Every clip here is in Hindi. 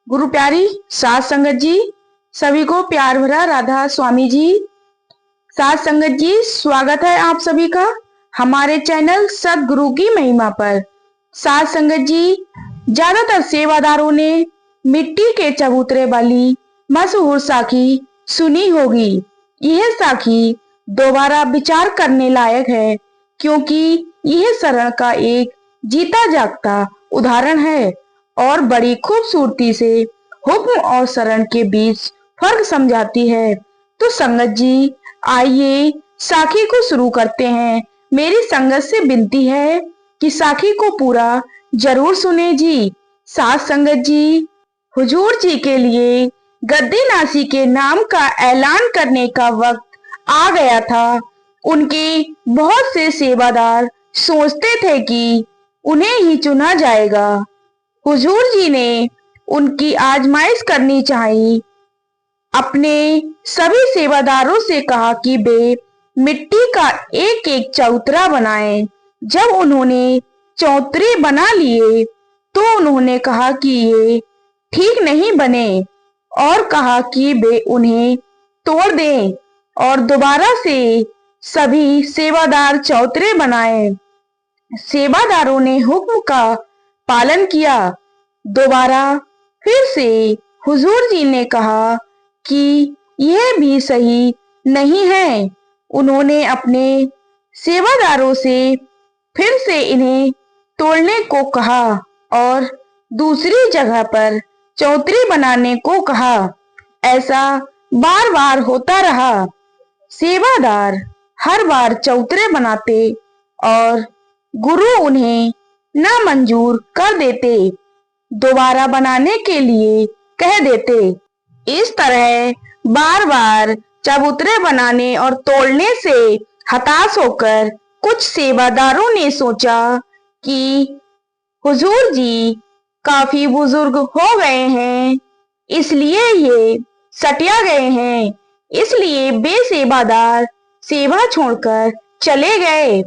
गुरु प्यारी साध संगत जी, सभी को प्यार भरा राधा स्वामी जी। साध संगत जी, स्वागत है आप सभी का हमारे चैनल सदगुरु की महिमा पर। साध संगत जी, ज्यादातर सेवादारों ने मिट्टी के चबूतरे वाली मशहूर साखी सुनी होगी। यह साखी दोबारा विचार करने लायक है, क्योंकि यह शरण का एक जीता जागता उदाहरण है और बड़ी खूबसूरती से हुक्म और शरण के बीच फर्क समझाती है। तो संगत जी, आइए साखी को शुरू करते हैं। मेरी संगत से विनती है कि साखी को पूरा जरूर सुने जी। साथ संगत जी, हुजूर जी के लिए गद्दी नासी के नाम का ऐलान करने का वक्त आ गया था। उनके बहुत से सेवादार सोचते थे कि उन्हें ही चुना जाएगा। हुजूर जी ने उनकी आजमाइश करनी चाहिए। अपने सभी सेवादारों से कहा कि वे मिट्टी का एक एक चौतरा बनाएं। जब उन्होंने चौतरे बना लिए तो उन्होंने कहा कि ये ठीक नहीं बने और कहा कि वे उन्हें तोड़ दें और दोबारा से सभी सेवादार चौतरे बनाए। सेवादारों ने हुक्म का पालन किया। दोबारा फिर से हुजूर जी ने कहा कि यह भी सही नहीं है। उन्होंने अपने सेवादारों से फिर से इन्हें तोड़ने को कहा और दूसरी जगह पर चौतरी बनाने को कहा। ऐसा बार बार होता रहा। सेवादार हर बार चौतरे बनाते और गुरु उन्हें नामंजूर कर देते, दोबारा बनाने के लिए कह देते। इस तरह बार बार चबूतरे बनाने और तोड़ने से हताश होकर कुछ सेवादारों ने सोचा कि हुजूर जी काफी बुजुर्ग हो गए हैं, इसलिए ये सटिया गए हैं। इसलिए वे सेवादार सेवा छोड़कर चले गए।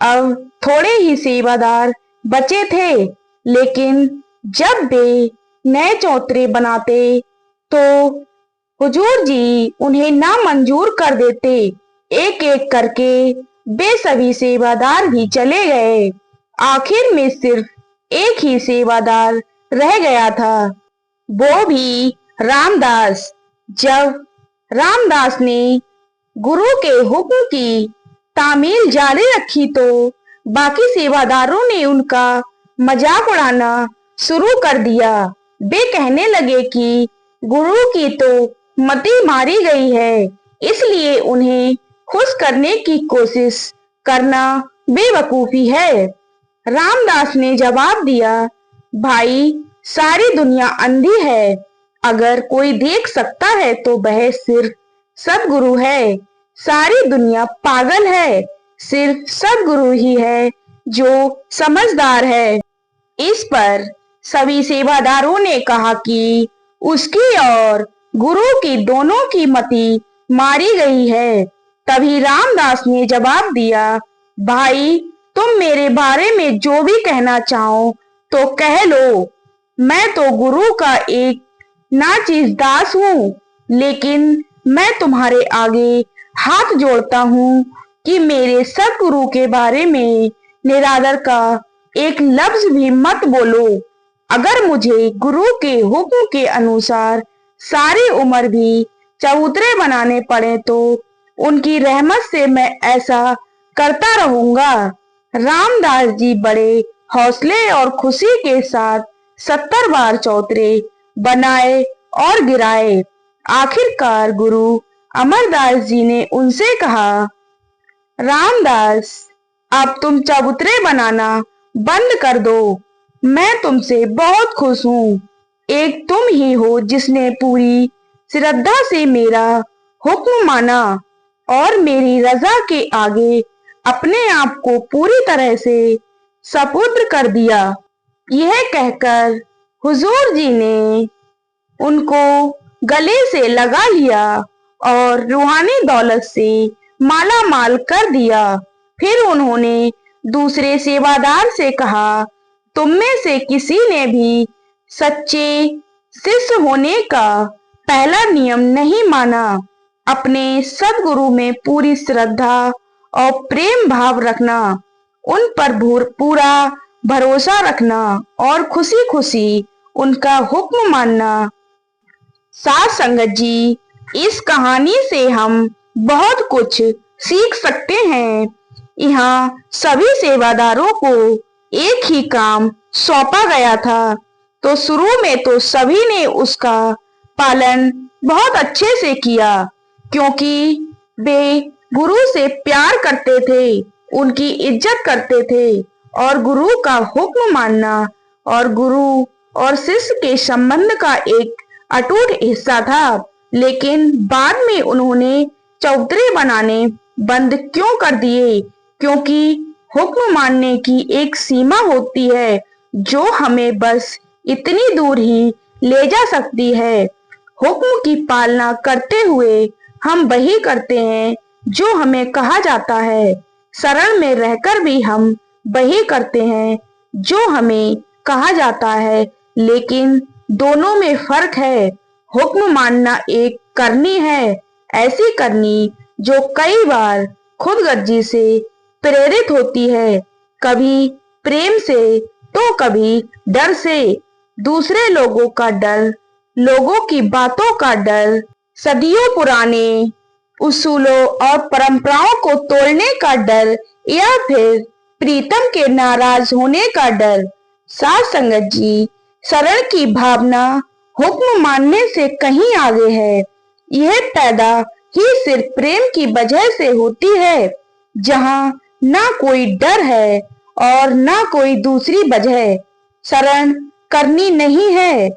अब थोड़े ही सेवादार बचे थे, लेकिन जब वे नए चौतरे बनाते तो हुजूर जी उन्हें नामंजूर कर देते। एक एक करके वे सभी सेवादार भी चले गए। आखिर में सिर्फ एक ही सेवादार रह गया था, वो भी रामदास। जब रामदास ने गुरु के हुक्म की तामील जारी रखी तो बाकी सेवादारों ने उनका मजाक उड़ाना शुरू कर दिया। वे कहने लगे कि गुरु की तो मति मारी गई है, इसलिए उन्हें खुश करने की कोशिश करना बेवकूफी है। रामदास ने जवाब दिया, भाई, सारी दुनिया अंधी है। अगर कोई देख सकता है तो वह सिर्फ सदगुरु है। सारी दुनिया पागल है, सिर्फ सदगुरु ही है जो समझदार है। इस पर सभी सेवादारों ने कहा कि उसकी और गुरु की दोनों की मति मारी गई है। तभी रामदास ने जवाब दिया, भाई, तुम मेरे बारे में जो भी कहना चाहो तो कह लो। मैं तो गुरु का एक नाचीज दास हूँ, लेकिन मैं तुम्हारे आगे हाथ जोड़ता हूँ कि मेरे सदगुरु के बारे में निरादर का एक लफ्ज भी मत बोलो। अगर मुझे गुरु के हुक्म के अनुसार सारी उम्र भी चबूतरे बनाने पड़े तो उनकी रहमत से मैं ऐसा करता रहूंगा। रामदास जी बड़े हौसले और खुशी के साथ 70 बार चौतरे बनाए और गिराए। आखिरकार गुरु अमरदास जी ने उनसे कहा, रामदास, अब तुम चबूतरे बनाना बंद कर दो। मैं तुमसे बहुत खुश हूँ। एक तुम ही हो जिसने पूरी श्रद्धा से मेरा हुक्म माना और मेरी रजा के आगे अपने आप को पूरी तरह से सपुर्द कर दिया। यह कहकर हुजूर जी ने उनको गले से लगा लिया और रूहानी दौलत से माला माल कर दिया। फिर उन्होंने दूसरे सेवादार से कहा, तुम में से किसी ने भी सच्चे शिष्य होने का पहला नियम नहीं माना। अपने सद्गुरु में पूरी श्रद्धा और प्रेम भाव रखना, उन पर पूरा भरोसा रखना और खुशी खुशी उनका हुक्म मानना। साथ संगत जी, इस कहानी से हम बहुत कुछ सीख सकते हैं। यहाँ सभी सेवादारों को एक ही काम सौंपा गया था, तो शुरू में तो सभी ने उसका पालन बहुत अच्छे से किया, क्योंकि वे गुरु से प्यार करते थे, उनकी इज्जत करते थे और गुरु का हुक्म मानना और गुरु और शिष्य के संबंध का एक अटूट हिस्सा था। लेकिन बाद में उन्होंने चौधरी बनाने बंद क्यों कर दिए? क्योंकि हुक्म मानने की एक सीमा होती है जो हमें बस इतनी दूर ही ले जा सकती है। हुक्म की पालना करते हुए हम वही करते हैं जो हमें कहा जाता है, शरण में रहकर भी हम वही करते हैं जो हमें कहा जाता है। लेकिन दोनों में फर्क है। हुक्म मानना एक करनी है, ऐसी करनी जो कई बार खुदगर्जी से प्रेरित होती है, कभी प्रेम से तो कभी डर से। दूसरे लोगों का डर, लोगों की बातों का डर, सदियों पुराने उसूलों और परंपराओं को तोड़ने का डर, या फिर प्रीतम के नाराज होने का डर। साथ संगत जी, शरण की भावना हुक्म मानने से कहीं आगे है। यह पैदा ही सिर्फ प्रेम की वजह से होती है, जहां ना कोई डर है और ना कोई दूसरी वजह। शरण करनी नहीं है,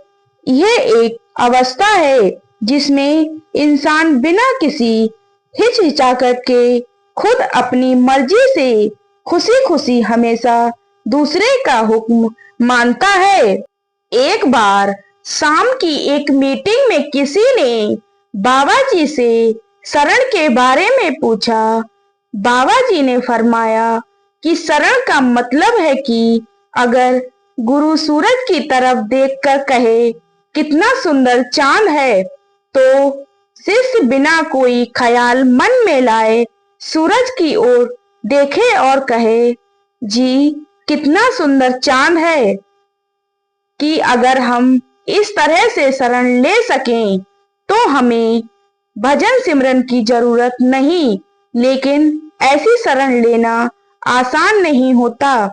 यह एक अवस्था है जिसमें इंसान बिना किसी हिचकिचाहट के खुद अपनी मर्जी से खुशी खुशी हमेशा दूसरे का हुक्म मानता है। एक बार शाम की एक मीटिंग में किसी ने बाबा जी से शरण के बारे में पूछा। बाबा जी ने फरमाया कि शरण का मतलब है कि अगर गुरु सूरज की तरफ देखकर कहे कितना सुंदर चांद है, तो शिष्य बिना कोई ख्याल मन में लाए सूरज की ओर देखे और कहे, जी कितना सुंदर चांद है। कि अगर हम इस तरह से शरण ले सकें तो हमें भजन सिमरन की जरूरत नहीं। लेकिन ऐसी शरण लेना आसान नहीं होता,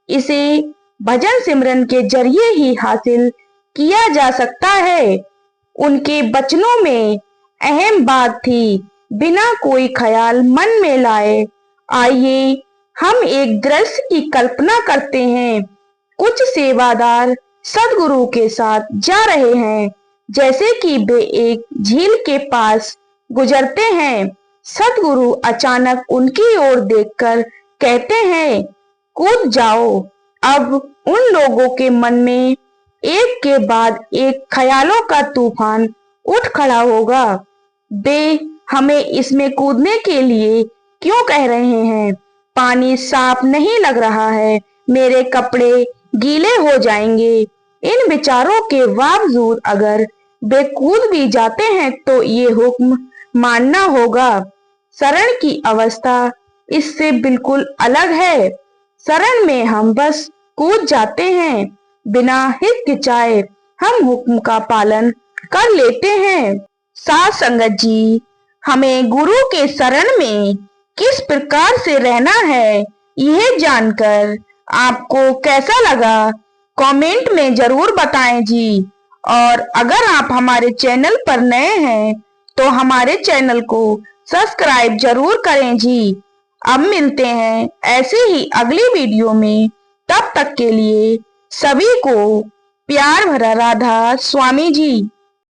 इसे भजन सिमरन के जरिए ही हासिल किया जा सकता है। उनके वचनों में अहम बात थी, बिना कोई ख्याल मन में लाए। आइए हम एक दृश्य की कल्पना करते हैं। कुछ सेवादार सदगुरु के साथ जा रहे हैं। जैसे कि वे एक झील के पास गुजरते हैं, सदगुरु अचानक उनकी ओर देखकर कहते हैं, कूद जाओ। अब उन लोगों के मन में एक के बाद एक ख्यालों का तूफान उठ खड़ा होगा। वे हमें इसमें कूदने के लिए क्यों कह रहे हैं? पानी साफ नहीं लग रहा है, मेरे कपड़े गीले हो जाएंगे। इन विचारों के बावजूद अगर वे कूद भी जाते हैं तो ये हुक्म मानना होगा। शरण की अवस्था इससे बिल्कुल अलग है। शरण में हम बस कूद जाते हैं, बिना हिचकिचाए हम हुक्म का पालन कर लेते हैं। साथ संगत जी, हमें गुरु के शरण में किस प्रकार से रहना है, यह जानकर आपको कैसा लगा कमेंट में जरूर बताएं जी। और अगर आप हमारे चैनल पर नए हैं तो हमारे चैनल को सब्सक्राइब जरूर करें जी। अब मिलते हैं ऐसे ही अगली वीडियो में, तब तक के लिए सभी को प्यार भरा राधा स्वामी जी।